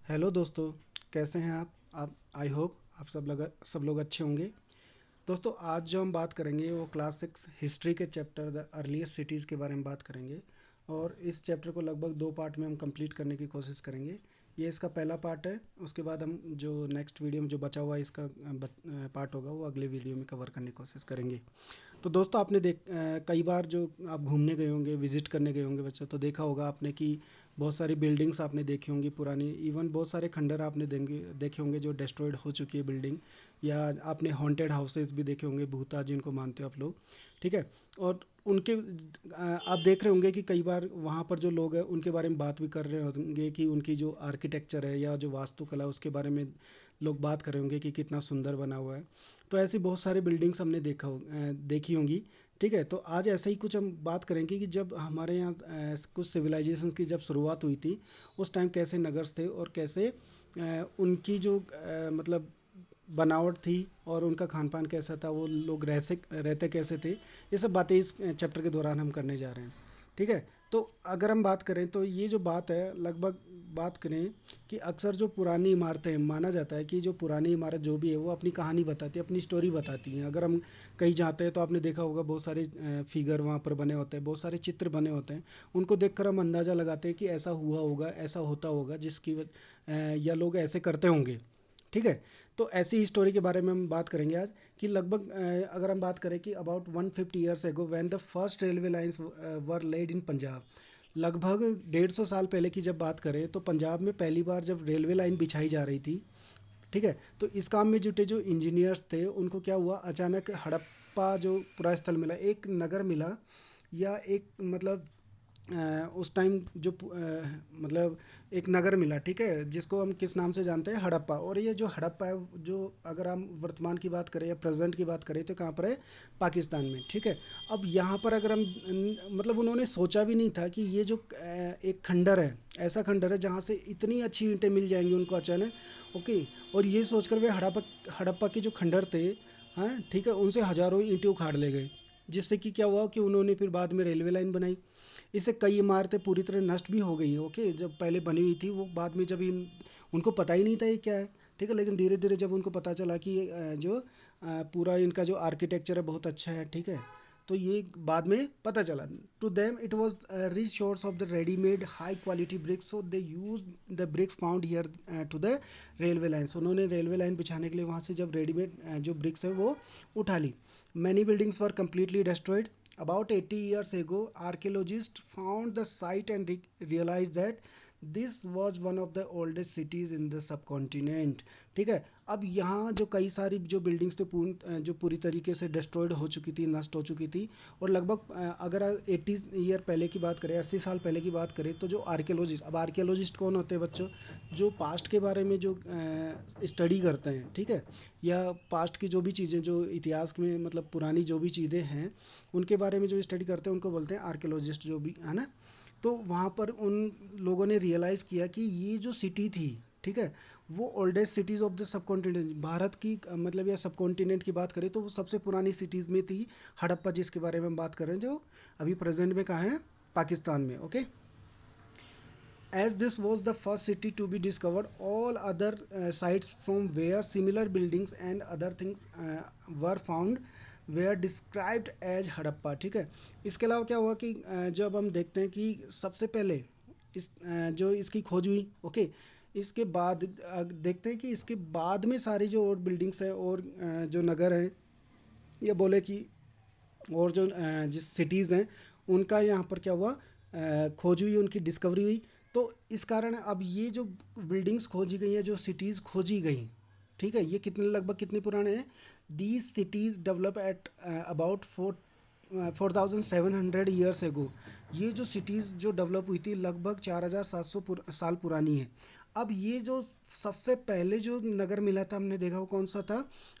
Hello दोस्तों। कैसे हैं आप आई होप आप सब लोग अच्छे होंगे। दोस्तों, आज जो हम बात करेंगे वो क्लास 6 हिस्ट्री के चैप्टर द अर्लीस्ट सिटीज़ के बारे में बात करेंगे। और इस चैप्टर को लगभग 2 पार्ट में हम कंप्लीट करने की कोशिश करेंगे। ये इसका पहला पार्ट है। उसके बाद हम जो नेक्स्ट वीडियो में जो बचा हुआ इसका पार्ट होगा वो अगले वीडियो में कवर करने की कोशिश करेंगे। तो दोस्तों, आपने कई बार जो आप घूमने गए होंगे, विजिट करने गए होंगे बच्चों, तो देखा होगा आपने कि बहुत सारी बिल्डिंग्स आपने देखी होंगी पुरानी। इवन बहुत सारे खंडर आपने देखे होंगे जो डिस्ट्रॉयड हो चुकी है बिल्डिंग। या आपने हॉन्टेड हाउसेस भी देखे होंगे, भूता जिनको मानते हो आप लोग। ठीक है। और उनके आप देख रहे होंगे कि कई बार वहाँ पर जो लोग हैं उनके बारे में बात भी कर रहे होंगे कि उनकी जो आर्किटेक्चर है या जो वास्तुकला उसके बारे में लोग बात कर रहे होंगे कि कितना सुंदर बना हुआ है। तो ऐसी बहुत सारी बिल्डिंग्स हमने देखी होंगी। ठीक है। तो आज ऐसे ही कुछ हम बात करेंगे कि जब हमारे यहाँ कुछ सिविलाइजेशंस की जब शुरुआत हुई थी, उस टाइम कैसे नगर्स थे और कैसे उनकी जो मतलब बनावट थी और उनका खान पान कैसा था, वो लोग रहते कैसे थे। ये सब बातें इस चैप्टर के दौरान हम करने जा रहे हैं। ठीक है। तो अगर हम बात करें तो ये जो बात है लगभग बात करें कि अक्सर जो पुरानी इमारतें माना जाता है कि जो पुरानी इमारत जो भी है वो अपनी कहानी बताती है, अपनी स्टोरी बताती हैं। अगर हम कहीं जाते हैं तो आपने देखा होगा बहुत सारे फिगर वहाँ पर बने होते हैं, बहुत सारे चित्र बने होते हैं। उनको देखकर हम अंदाज़ा लगाते हैं कि ऐसा हुआ होगा, ऐसा होता होगा, या लोग ऐसे करते होंगे। ठीक है। तो ऐसी ही स्टोरी के बारे में हम बात करेंगे आज कि लगभग अगर हम बात करें कि about 150 years ago when the first railway lines were laid in Punjab. लगभग 150 साल पहले की जब बात करें तो पंजाब में पहली बार जब रेलवे लाइन बिछाई जा रही थी। ठीक है। तो इस काम में जुटे जो इंजीनियर्स थे उनको क्या हुआ, अचानक हड़प्पा जो पूरा स्थल मिला, एक नगर मिला। या एक मतलब उस टाइम जो मतलब एक नगर मिला। ठीक है। जिसको हम किस नाम से जानते हैं, हड़प्पा। और ये जो हड़प्पा है, जो अगर हम वर्तमान की बात करें या प्रेजेंट की बात करें तो कहाँ पर है, पाकिस्तान में। ठीक है। अब यहाँ पर अगर हम मतलब उन्होंने सोचा भी नहीं था कि ये जो एक खंडर है, ऐसा खंडर है जहाँ से इतनी अच्छी ईंटें मिल जाएंगी उनको अचानक। ओके। और ये सोचकर वे हड़प्पा हड़प्पा के जो खंडर थे, हाँ ठीक है, उनसे हज़ारों ईंटें उखाड़ ले गए। जिससे कि क्या हुआ कि उन्होंने फिर बाद में रेलवे लाइन बनाई। इससे कई इमारतें पूरी तरह नष्ट भी हो गई। ओके। जब पहले बनी हुई थी वो बाद में जब उनको पता ही नहीं था ये क्या है। ठीक है। लेकिन धीरे धीरे जब उनको पता चला कि जो पूरा इनका जो आर्किटेक्चर है बहुत अच्छा है। ठीक है। तो ये बाद में पता चला। To them it was rich source of the readymade high quality bricks, so they use the bricks found here to the railway lines. उन्होंने रेलवे लाइन बिछाने के लिए वहाँ से जब रेडीमेड जो ब्रिक्स है वो उठा ली। Many buildings were completely destroyed. About 80 years ago, archaeologists found the site and realized that this was one of the oldest cities in the subcontinent. ठीक है। अब यहाँ जो कई सारी जो बिल्डिंग्स थे जो पूरी तरीके से डिस्ट्रॉयड हो चुकी थी, नष्ट हो चुकी थी। और लगभग अगर 80 ईयर पहले की बात करें, 80 साल पहले की बात करें, तो जो आर्कियोलॉजिस्ट, अब आर्कियोलॉजिस्ट कौन होते हैं बच्चों, जो पास्ट के बारे में जो स्टडी करते हैं। ठीक है। या पास्ट की जो भी चीज़ें जो इतिहास में मतलब पुरानी जो भी चीज़ें हैं उनके बारे में जो स्टडी करते हैं उनको बोलते हैं आर्कियोलॉजिस्ट, जो भी है ना। तो वहाँ पर उन लोगों ने रियलाइज़ किया कि ये जो सिटी थी, ठीक है, वो oldest cities of the sub continent, Bharat की मतलब या सब कॉन्टिनेंट की बात करें तो वो सबसे पुरानी सिटीज़ में थी हड़प्पा, जिसके बारे में हम बात कर रहे हैं, जो अभी प्रेजेंट में कहाँ है, पाकिस्तान में। Okay. As this was the first city to be discovered, all other sites from where similar buildings and other things were found were described as Harappa. ठीक है। इसके अलावा क्या हुआ कि जब हम देखते हैं कि सबसे पहले जो इसकी खोज हुई। ओके। इसके बाद देखते हैं कि इसके बाद में सारी जो और बिल्डिंग्स हैं और जो नगर हैं, या बोले कि और जो जिस सिटीज़ हैं उनका यहाँ पर क्या हुआ, खोज हुई, उनकी डिस्कवरी हुई। तो इस कारण अब ये जो बिल्डिंग्स खोजी गई हैं, जो सिटीज़ खोजी गई, ठीक है, ये कितने लगभग कितने पुराने हैं। These cities develop at about 4700 एगो। ये जो सिटीज़ जो डेवलप हुई थी लगभग 4700 साल पुरानी है। अब ये जो सबसे पहले जो नगर मिला था हमने देखा वो कौन सा था,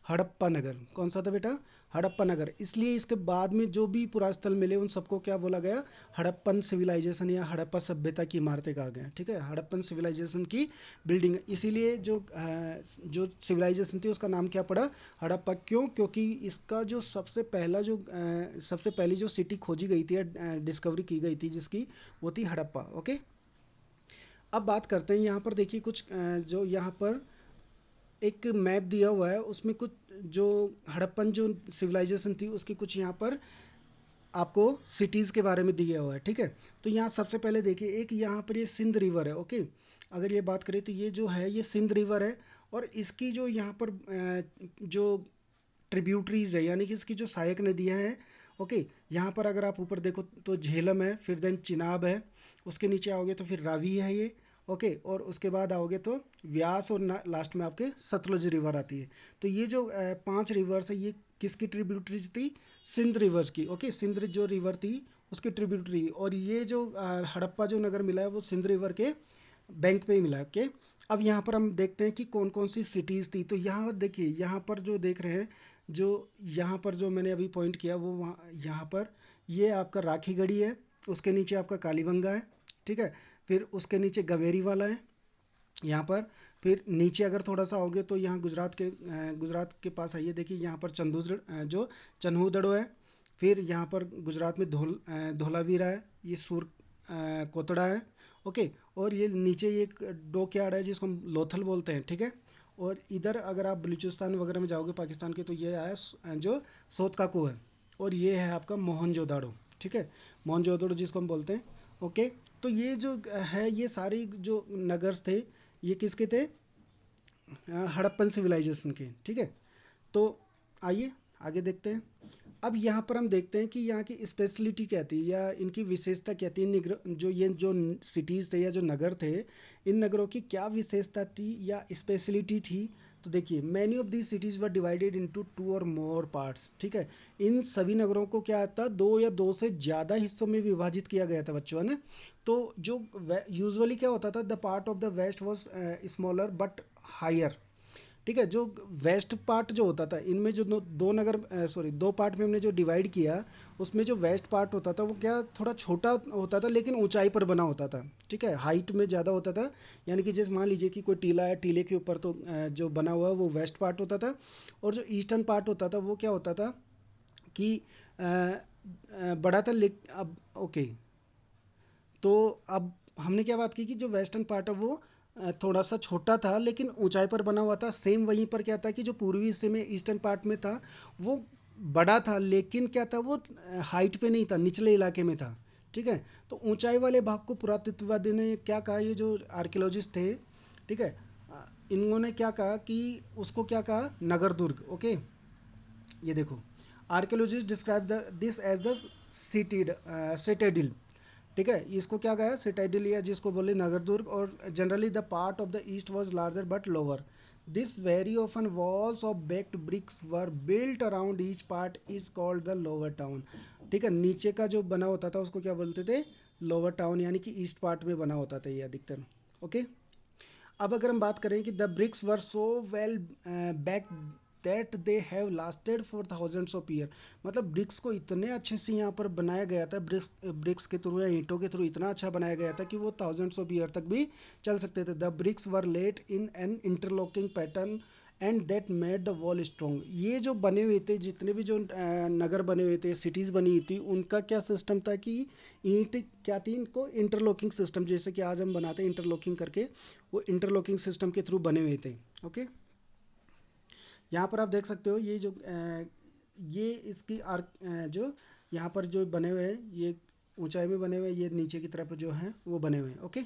हड़प्पा नगर। कौन सा था बेटा, हड़प्पा नगर। इसलिए इसके बाद में जो भी पुरास्थल मिले उन सबको क्या बोला गया, हड़प्पन सिविलाइजेशन या हड़प्पा सभ्यता की इमारतें कहा गया। ठीक है। हड़प्पन सिविलाइजेशन की बिल्डिंग, इसीलिए जो सिविलाइजेशन थी उसका नाम क्या पड़ा, हड़प्पा। क्यों, क्योंकि इसका जो सबसे पहली जो सिटी खोजी गई थी या डिस्कवरी की गई थी जिसकी, वो थी हड़प्पा। ओके। अब बात करते हैं, यहाँ पर देखिए कुछ जो यहाँ पर एक मैप दिया हुआ है, उसमें कुछ जो हड़प्पन जो सिविलाइजेशन थी उसकी कुछ यहाँ पर आपको सिटीज़ के बारे में दिया हुआ है, ठीक है। तो यहाँ सबसे पहले देखिए, एक यहाँ पर ये सिंध रिवर है, ओके। अगर ये बात करें तो ये जो है ये सिंध रिवर है, और इसकी जो यहाँ पर जो ट्रिब्यूटरीज है, यानी कि इसकी जो सहायक नदियाँ हैं, ओके। यहाँ पर अगर आप ऊपर देखो तो झेलम है, फिर देन चिनाब है, उसके नीचे आओगे तो फिर रावी है ये, ओके। और उसके बाद आओगे तो व्यास, और लास्ट में आपके सतलुज रिवर आती है। तो ये जो 5 रिवर्स है, ये किसकी ट्रिब्यूटरीज थी? सिंध रिवर की, ओके। सिंध जो रिवर थी उसकी ट्रिब्यूटरी, और ये जो हड़प्पा जो नगर मिला है वो सिंध रिवर के बैंक पे ही मिला, ओके। अब यहाँ पर हम देखते हैं कि कौन कौन सी सिटीज़ थी। तो यहाँ पर देखिए, यहाँ पर जो देख रहे हैं, जो यहाँ पर जो मैंने अभी पॉइंट किया वो वहाँ यहाँ पर ये आपका राखीगढ़ी है, उसके नीचे आपका कालीबंगा है, ठीक है। फिर उसके नीचे गवेरी वाला है यहाँ पर। फिर नीचे अगर थोड़ा सा आओगे तो यहाँ गुजरात के पास आइए, देखिए यहाँ पर जो चन्हूदड़ो है। फिर यहाँ पर गुजरात में धोलावीरा है, ये कोतड़ा है, ओके। और ये नीचे ये एक डोकयार्ड है जिसको हम लोथल बोलते हैं, ठीक है। और इधर अगर आप बलूचिस्तान वगैरह में जाओगे पाकिस्तान के, तो ये आया जो सोतकाकू है, और ये है आपका मोहनजोदाड़ो, ठीक है। मोहनजोदाड़ो जिसको हम बोलते हैं, ओके। तो ये जो है ये सारी जो नगर्स थे, ये किसके थे? हड़प्पन सिविलाइजेशन के, ठीक है। तो आइए आगे देखते हैं। अब यहाँ पर हम देखते हैं कि यहाँ की स्पेशलिटी क्या थी, या इनकी विशेषता क्या थी। जो सिटीज़ थे या जो नगर थे, इन नगरों की क्या विशेषता थी या स्पेशलिटी थी। तो देखिए, many of these cities were divided into 2 और मोर पार्ट्स, ठीक है। इन सभी नगरों को क्या था, 2 या 2 से ज़्यादा हिस्सों में विभाजित किया गया था बच्चों, है ना। तो जो यूजुअली क्या होता था, the part of the west was smaller but higher, ठीक है। जो वेस्ट पार्ट जो होता था, इनमें जो दो पार्ट में हमने जो डिवाइड किया, उसमें जो वेस्ट पार्ट होता था वो क्या थोड़ा छोटा होता था, लेकिन ऊंचाई पर बना होता था, ठीक है। हाइट में ज़्यादा होता था। यानी कि जैसे मान लीजिए कि कोई टीला है, टीले के ऊपर तो जो बना हुआ है वो वेस्ट पार्ट होता था। और जो ईस्टर्न पार्ट होता था वो क्या होता था कि बड़ा था, अब ओके। तो अब हमने क्या बात की कि जो वेस्टर्न पार्ट है वो थोड़ा सा छोटा था, लेकिन ऊंचाई पर बना हुआ था। सेम वहीं पर क्या था कि जो पूर्वी हिस्से में ईस्टर्न पार्ट में था वो बड़ा था, लेकिन क्या था वो हाइट पे नहीं था, निचले इलाके में था, ठीक है। तो ऊंचाई वाले भाग को पुरातत्ववादी ने क्या कहा, ये जो आर्कियोलॉजिस्ट थे, ठीक है, इन्होंने क्या कहा कि उसको क्या कहा, नगर दुर्ग, ओके। ये देखो, archaeologists describe this as the citadel, ठीक है। इसको क्या कहा, सिटाइडल, या जिसको बोले नगर दुर्ग। और generally the part of the east was larger but lower, this very often walls of baked bricks were built around each part is called the lower town, ठीक है। नीचे का जो बना होता था उसको क्या बोलते थे, लोअर टाउन, यानी कि ईस्ट पार्ट में बना होता था ये अधिकतर, ओके। अब अगर हम बात करें कि the bricks were so well baked that they have lasted for thousands of year, मतलब ब्रिक्स को इतने अच्छे से यहाँ पर बनाया गया था, ब्रिक्स के थ्रू या ईंटों के थ्रू इतना अच्छा बनाया गया था कि वो थाउजेंड्स ऑफ ईयर तक भी चल सकते थे। The bricks were laid in an interlocking pattern and that made the wall strong. ये जो बने हुए थे, जितने भी जो नगर बने हुए थे, सिटीज़ बनी हुई थी, उनका क्या सिस्टम था कि ईंट क्या थी, इनको इंटरलॉकिंग सिस्टम, जैसे कि आज हम बनाते हैं इंटरलॉकिंग करके, वो इंटरलॉकिंग सिस्टम के थ्रू बने हुए थे, ओके। यहाँ पर आप देख सकते हो ये जो ये इसकी जो यहाँ पर जो बने हुए हैं, ये ऊंचाई में बने हुए हैं, ये नीचे की तरफ जो हैं वो बने हुए हैं, ओके।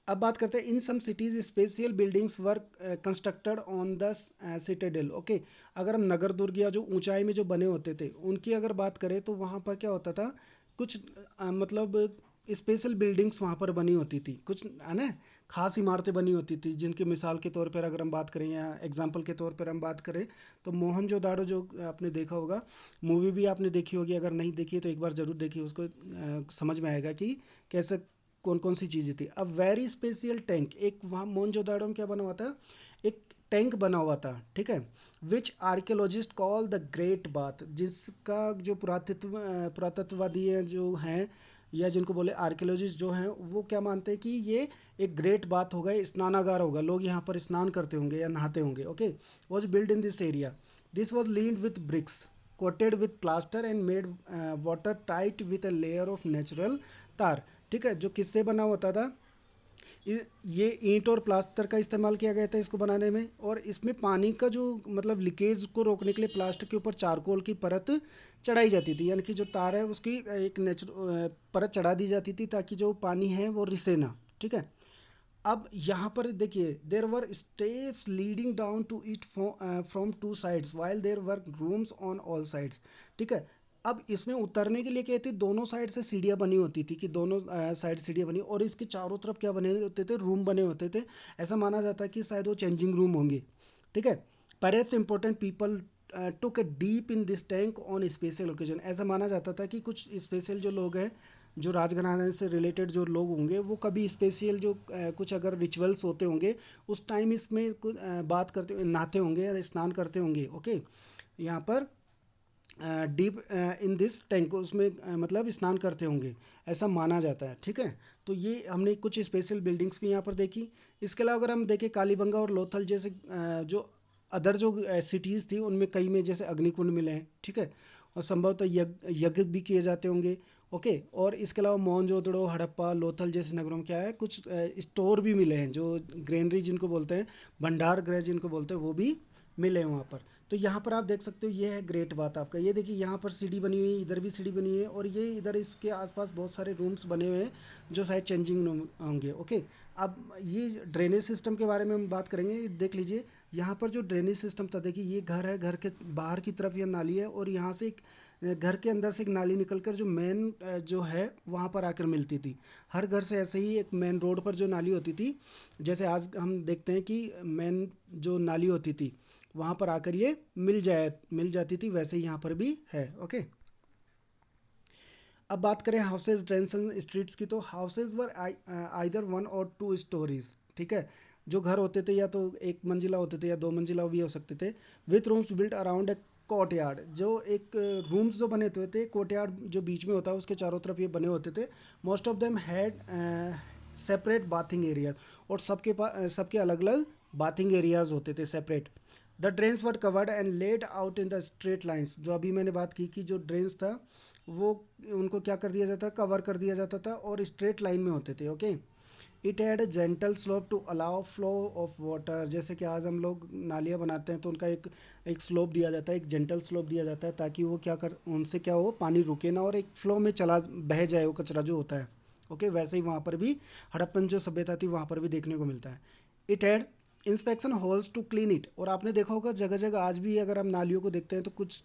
अब बात करते हैं, in some cities special buildings were constructed on the citadel, okay. अगर हम नगर दुर्ग या जो ऊंचाई में जो बने होते थे उनकी अगर बात करें, तो वहाँ पर क्या होता था, कुछ मतलब स्पेशल बिल्डिंग्स वहाँ पर बनी होती थी, कुछ है ना, खास इमारतें बनी होती थी, जिनकी मिसाल के तौर पर अगर हम बात करें या एग्जांपल के तौर पर हम बात करें, तो मोहनजोदाड़ो जो आपने देखा होगा, मूवी भी आपने देखी होगी, अगर नहीं देखी है तो एक बार ज़रूर देखिए, उसको समझ में आएगा कि कैसे कौन कौन सी चीज़ें थी। अब वेरी स्पेशल टैंक, एक वहाँ मोहनजोदाड़ो में क्या बना हुआ था, एक टैंक बना हुआ था, ठीक है, which archaeologists call the great bath, जिसका जो पुरातत्ववादी जो हैं या जिनको बोले आर्कियोलॉजिस्ट जो हैं, वो क्या मानते हैं कि ये एक ग्रेट बाथ होगा, स्नानागार होगा, लोग यहाँ पर स्नान करते होंगे या नहाते होंगे, okay. Was build in this area, this was lined with bricks coated with plaster and made water tight with a layer of natural tar, ठीक है, जो किससे बना होता था, ये ईंट और प्लास्टर का इस्तेमाल किया गया था इसको बनाने में। और इसमें पानी का जो मतलब लीकेज को रोकने के लिए प्लास्टर के ऊपर चारकोल की परत चढ़ाई जाती थी, यानी कि जो तार है उसकी एक परत चढ़ा दी जाती थी ताकि जो पानी है वो रिसे ना। ठीक है, अब यहाँ पर देखिए, there were steps leading down to it from two sides while there were rooms on all sides. ठीक है, अब इसमें उतरने के लिए क्या थी, दोनों साइड से सीढ़ियाँ बनी होती थी, कि दोनों साइड सीढ़ियाँ बनी, और इसके चारों तरफ क्या बने होते थे, रूम बने होते थे। ऐसा माना जाता है कि शायद वो चेंजिंग रूम होंगे। ठीक है, perhaps important people took a deep in this tank on special occasion. ऐसा माना जाता था कि कुछ स्पेशल जो लोग हैं, जो राजघराने से रिलेटेड जो लोग होंगे, वो कभी स्पेशल जो कुछ अगर रिचुअल्स होते होंगे उस टाइम इसमें कुछ बात करते नहाते होंगे या स्नान करते होंगे। ओके, यहाँ पर डीप इन दिस टैंक उसमें मतलब स्नान करते होंगे, ऐसा माना जाता है। ठीक है, तो ये हमने कुछ स्पेशल बिल्डिंग्स भी यहाँ पर देखी। इसके अलावा अगर हम देखें, कालीबंगा और लोथल जैसे जो अदर जो सिटीज़ थी, उनमें कई में जैसे अग्निकुंड मिले हैं। ठीक है, और संभवतः यज्ञ भी किए जाते होंगे। ओके, और इसके अलावा मोहनजोदड़ो, हड़प्पा, लोथल जैसे नगरों में क्या है, कुछ स्टोर भी मिले हैं, जो ग्रेनरी जिनको बोलते हैं, भंडार गृह जिनको बोलते हैं, वो भी मिले हैं वहाँ पर। तो यहाँ पर आप देख सकते हो, ये है ग्रेट बात आपका। ये देखिए, यहाँ पर सीढ़ी बनी हुई है, इधर भी सीढ़ी बनी हुई है, और ये इधर इसके आसपास बहुत सारे रूम्स बने हुए हैं जो शायद चेंजिंग रूम होंगे। ओके, अब ये ड्रेनेज सिस्टम के बारे में हम बात करेंगे। देख लीजिए, यहाँ पर जो ड्रेनेज सिस्टम था, देखिए ये घर है, घर के बाहर की तरफ ये नाली है, और यहाँ से एक घर के अंदर से एक नाली निकलकर जो मेन जो है वहाँ पर आकर मिलती थी। हर घर से ऐसे ही एक मेन रोड पर जो नाली होती थी, जैसे आज हम देखते हैं कि मेन जो नाली होती थी वहाँ पर आकर ये मिल जाती थी, वैसे ही यहाँ पर भी है। ओके, अब बात करें हाउसेज, ट्रेन्स एंड स्ट्रीट्स की, तो हाउसेज वर आइदर वन और टू स्टोरीज। ठीक है, जो घर होते थे या तो एक मंजिला होते थे या दो मंजिला भी हो सकते थे, with rooms built around a court yard. जो एक रूम्स जो बने हुए थे, कोर्ट यार्ड जो बीच में होता है उसके चारों तरफ ये बने होते थे। Most of them had separate bathing area, और सबके पास सबके अलग अलग बाथिंग एरियाज होते थे separate. The drains were covered and laid out in the straight lines. जो अभी मैंने बात की कि जो ड्रेन्स था वो उनको क्या कर दिया जाता, कवर कर दिया जाता था, और स्ट्रेट लाइन में होते थे। Okay, it had a gentle slope to allow flow of water. जैसे कि आज हम लोग नालियाँ बनाते हैं तो उनका एक एक स्लोप दिया जाता है, एक जेंटल स्लोप दिया जाता है, ताकि वो क्या कर उनसे क्या हो, पानी रुके ना और एक फ्लो में चला बह जाए वो कचरा जो होता है। ओके, वैसे ही वहाँ पर भी हड़प्पन जो सभ्यता थी वहाँ पर भी देखने को मिलता है। It had inspection holes to clean it. और आपने देखा होगा जगह जगह आज भी अगर हम नालियों को देखते हैं तो कुछ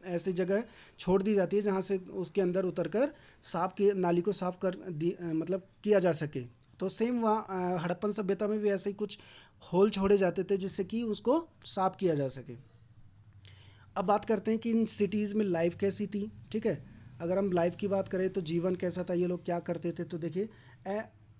ऐसी जगह छोड़ दी जाती है जहाँ से उसके अंदर उतर कर साफ की नाली को साफ कर मतलब किया जा सके। तो सेम वहाँ हड़प्पन सभ्यता में भी ऐसे ही कुछ होल छोड़े जाते थे जिससे कि उसको साफ किया जा सके। अब बात करते हैं कि इन सिटीज़ में लाइफ कैसी थी। ठीक है, अगर हम लाइफ की बात करें तो जीवन कैसा था, ये लोग क्या करते थे, तो देखिए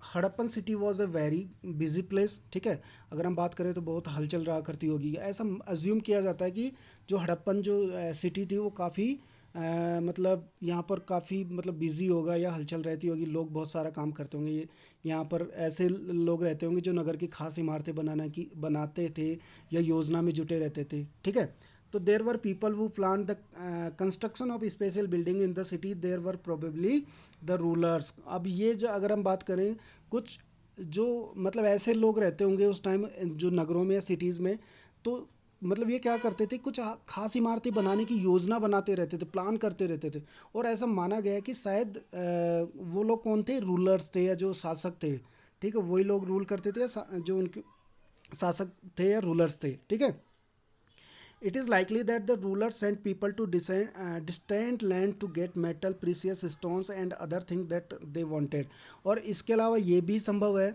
Harappan city was a very busy place. ठीक है, अगर हम बात करें तो बहुत हलचल रहा करती होगी, ऐसा अज्यूम किया जाता है कि जो हड़प्पन जो सिटी थी वो काफ़ी मतलब यहाँ पर काफ़ी मतलब बिजी होगा या हलचल रहती होगी, लोग बहुत सारा काम करते होंगे। ये यहाँ पर ऐसे लोग रहते होंगे जो नगर की खास इमारतें बनाते थे या योजना में जुटे रहते थे। ठीक है, तो there were people who planned the construction of special building in the city, there were probably the rulers. अब ये जो अगर हम बात करें, कुछ जो मतलब ऐसे लोग रहते होंगे उस टाइम जो नगरों में या सिटीज़ में, तो मतलब ये क्या करते थे, कुछ खास इमारतें बनाने की योजना बनाते रहते थे, प्लान करते रहते थे। और ऐसा माना गया है कि शायद वो लोग कौन थे, रूलर्स थे या जो शासक थे। ठीक है, वही लोग रूल करते थे जो उनके शासक थे या रूलर्स थे। ठीक है, it is likely that the rulers sent people to distant land to get metal, precious stones and other things that they wanted। और इसके अलावा ये भी संभव है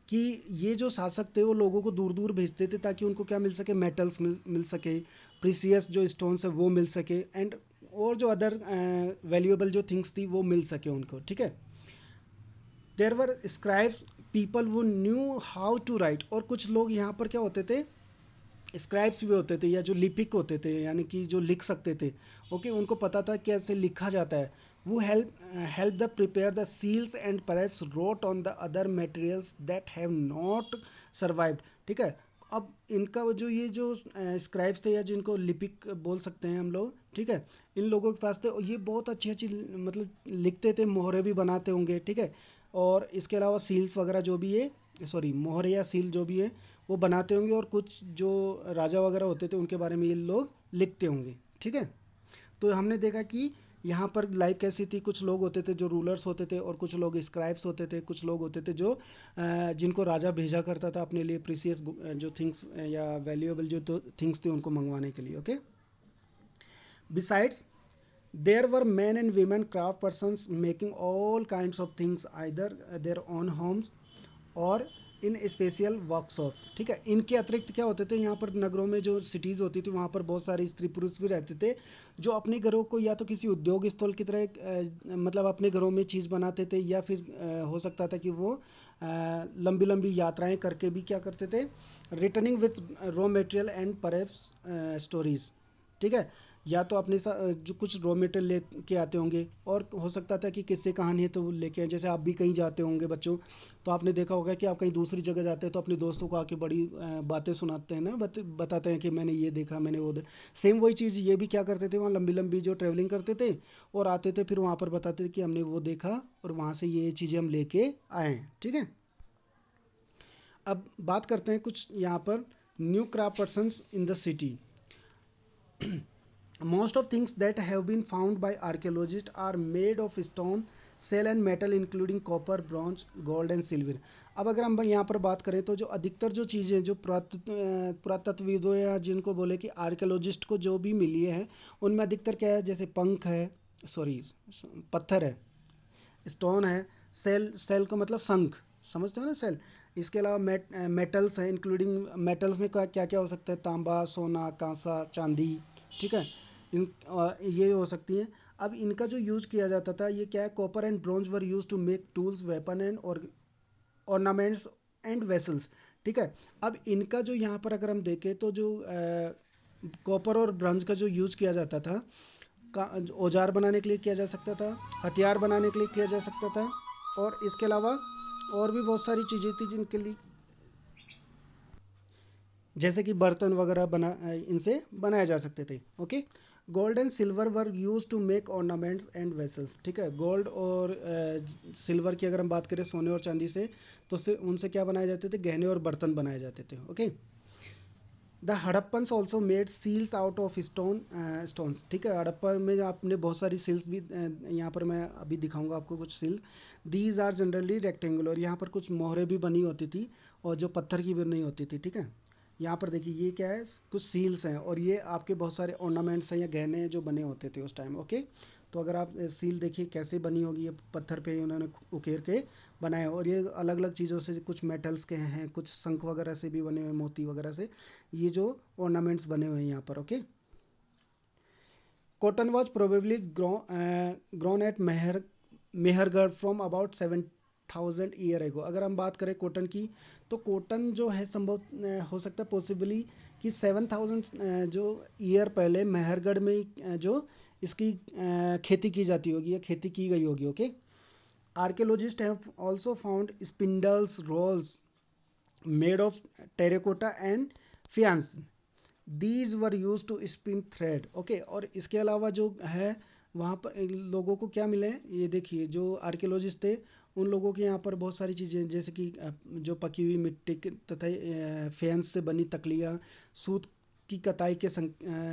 कि ये जो शासक थे वो लोगों को दूर दूर भेजते थे ताकि उनको क्या मिल सके, मेटल्स मिल सके, प्रीसियस जो स्टोन्स है वो मिल सके, एंड और जो अदर वैल्यूएबल जो थिंग्स थी वो मिल सके उनको। ठीक है, देयर वर स्क्राइब्स पीपल वो न्यू हाउ टू राइट। और कुछ लोग यहाँ पर क्या होते थे, स्क्राइब्स भी होते थे या जो लिपिक होते थे, यानी कि जो लिख सकते थे। ओके, उनको पता था कैसे लिखा जाता है। वो help the prepare the seals and perhaps wrote on the other materials that have not survived. ठीक है, अब इनका जो ये जो स्क्राइब्स थे या जिनको लिपिक बोल सकते हैं हम लोग, ठीक है, इन लोगों के पास थे, और ये बहुत अच्छी अच्छी मतलब लिखते थे, मोहरे भी बनाते होंगे। ठीक है, और इसके अलावा सील्स वगैरह जो भी है, सॉरी मोहर या सील जो भी है वो बनाते होंगे, और कुछ जो राजा वगैरह होते थे उनके बारे में ये लोग लिखते होंगे। ठीक है, तो हमने देखा कि यहाँ पर लाइफ कैसी थी, कुछ लोग होते थे जो रूलर्स होते थे, और कुछ लोग स्क्राइब्स होते थे, कुछ लोग होते थे जो जिनको राजा भेजा करता था अपने लिए प्रीसियस जो थिंग्स या वैल्यूएबल जो थिंग्स थे उनको मंगवाने के लिए। Okay, besides there were men and women craft persons making all kinds of things either their own homes or in special workshops. ठीक है, इनके अतिरिक्त क्या होते थे, यहाँ पर नगरों में जो सिटीज़ होती थी वहाँ पर बहुत सारे स्त्री पुरुष भी रहते थे जो अपने घरों को या तो किसी उद्योग स्थल की तरह मतलब अपने घरों में चीज़ बनाते थे, या फिर हो सकता था कि वो लंबी लंबी यात्राएं करके भी क्या करते थे, returning with raw material and perhaps stories. ठीक है, या तो अपने साथ जो कुछ रॉ मटेरियल लेके आते होंगे, और हो सकता था कि किस्से कहानी है तो वो लेके आए। जैसे आप भी कहीं जाते होंगे बच्चों, तो आपने देखा होगा कि आप कहीं दूसरी जगह जाते हैं तो अपने दोस्तों को आके बड़ी बातें सुनाते हैं ना, बताते हैं कि मैंने ये देखा, मैंने वो देखा। सेम वही चीज़ ये भी क्या करते थे, वहाँ लंबी लंबी जो ट्रैवलिंग करते थे और आते थे, फिर वहाँ पर बताते थे कि हमने वो देखा और वहाँ से ये चीज़ें हम लेके आए हैं। ठीक है, अब बात करते हैं कुछ यहाँ पर new craft persons in the city. Most of things that have been found by archaeologists are made of stone, shell and metal including copper, bronze, gold and silver। अब अगर हम यहाँ पर बात करें तो जो अधिकतर जो चीज़ें जो पुरातत्वविदों या जिनको बोले कि आर्कियोलॉजिस्ट को जो भी मिली है उनमें अधिकतर क्या है, जैसे पंख है, सॉरी पत्थर है, स्टोन है, सेल का मतलब शंख, समझते हो ना सेल। इसके अलावा मेटल्स हैं, इंक्लूडिंग मेटल्स में क्या क्या हो सकता है, तांबा, सोना, कांसा, चांदी। ठीक है, ये हो सकती हैं। अब इनका जो यूज़ किया जाता था ये क्या है, copper and bronze were used to make tools, weapon and ornaments and vessels. ठीक है, अब इनका जो यहाँ पर अगर हम देखें तो जो कॉपर और ब्रॉन्ज का जो यूज़ किया जाता था औजार बनाने के लिए किया जा सकता था, हथियार बनाने के लिए किया जा सकता था, और इसके अलावा और भी बहुत सारी चीज़ें थी जिनके लिए, जैसे कि बर्तन वगैरह इनसे बनाए जा सकते थे। Okay, gold and silver were used to make ornaments and vessels. ठीक है, गोल्ड और सिल्वर की अगर हम बात करें, सोने और चांदी से, तो उनसे क्या बनाए जाते थे, गहने और बर्तन बनाए जाते थे। Okay, the Harappans also made seals out of stones. ठीक है, हड़प्पा में आपने बहुत सारी सील्स भी यहाँ पर मैं अभी दिखाऊंगा आपको कुछ seal. These are generally rectangular, यहाँ पर कुछ मोहरें भी बनी होती थी और जो पत्थर की बनी होती थी। ठीक है, यहाँ पर देखिए ये क्या है, कुछ सील्स हैं, और ये आपके बहुत सारे ऑर्नामेंट्स हैं या गहने हैं जो बने होते थे उस टाइम। ओके, तो अगर आप सील देखिए कैसे बनी होगी, ये पत्थर पे उन्होंने उकेर के बनाया, और ये अलग अलग चीज़ों से, कुछ मेटल्स के हैं, कुछ शंख वगैरह से भी बने हुए, मोती वगैरह से ये जो ऑर्नामेंट्स बने हुए हैं यहाँ पर। Okay, cotton was probably grown at Mehrgarh from about 7,000 year ago. अगर हम बात करें कॉटन की, तो कॉटन जो है संभव हो सकता है पॉसिबली कि 7,000 जो ईयर पहले मेहरगढ़ में जो इसकी खेती की जाती होगी या खेती की गई होगी। Okay, archaeologist have also found spindles, whorls made of terracotta and faience, these were used to spin thread. Okay, और इसके अलावा जो है वहाँ पर लोगों को क्या मिले, ये देखिए जो आर्कियोलॉजिस्ट थे उन लोगों के यहाँ पर बहुत सारी चीज़ें, जैसे कि जो पकी हुई मिट्टी तथा फेंस से बनी तकलियाँ, सूत की कताई के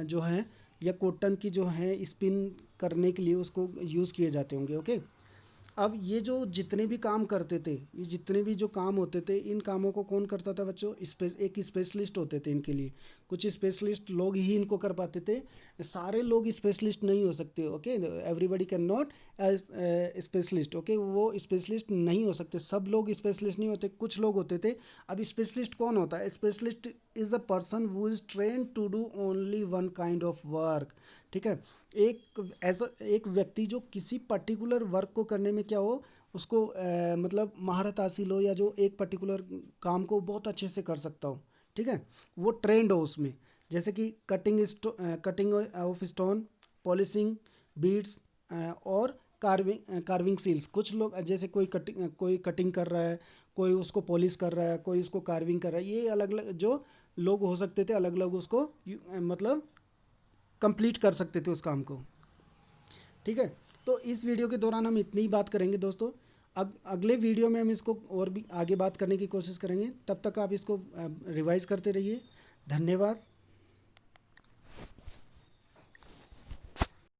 जो हैं, या कॉटन की जो है स्पिन करने के लिए उसको यूज़ किए जाते होंगे। ओके, अब ये जो जितने भी काम करते थे, ये जितने भी जो काम होते थे, इन कामों को कौन करता था बच्चों, एक स्पेशलिस्ट होते थे इनके लिए। कुछ स्पेशलिस्ट लोग ही इनको कर पाते थे, सारे लोग स्पेशलिस्ट नहीं हो सकते। Okay, everybody can not specialist. Okay, वो स्पेशलिस्ट नहीं हो सकते, सब लोग स्पेशलिस्ट नहीं होते, कुछ लोग होते थे। अब स्पेशलिस्ट कौन होता है, specialist is the person who is train to do only one kind of work. ठीक है, एक व्यक्ति जो किसी पर्टिकुलर वर्क को करने में क्या हो, उसको मतलब महारत हासिल हो, या जो एक पर्टिकुलर काम को बहुत अच्छे से कर सकता हो। ठीक है, वो ट्रेंड हो उसमें, जैसे कि cutting of stone, polishing beads, और कार्विंग सील्स। कुछ लोग जैसे कोई कटिंग कर रहा है, कोई उसको पॉलिश कर रहा है, कोई उसको कार्विंग कर रहा है, ये अलग अलग जो लोग हो सकते थे, अलग अलग उसको मतलब कंप्लीट कर सकते थे उस काम को। ठीक है, तो इस वीडियो के दौरान हम इतनी ही बात करेंगे दोस्तों। अगले वीडियो में हम इसको और भी आगे बात करने की कोशिश करेंगे। तब तक आप इसको रिवाइज करते रहिए। धन्यवाद।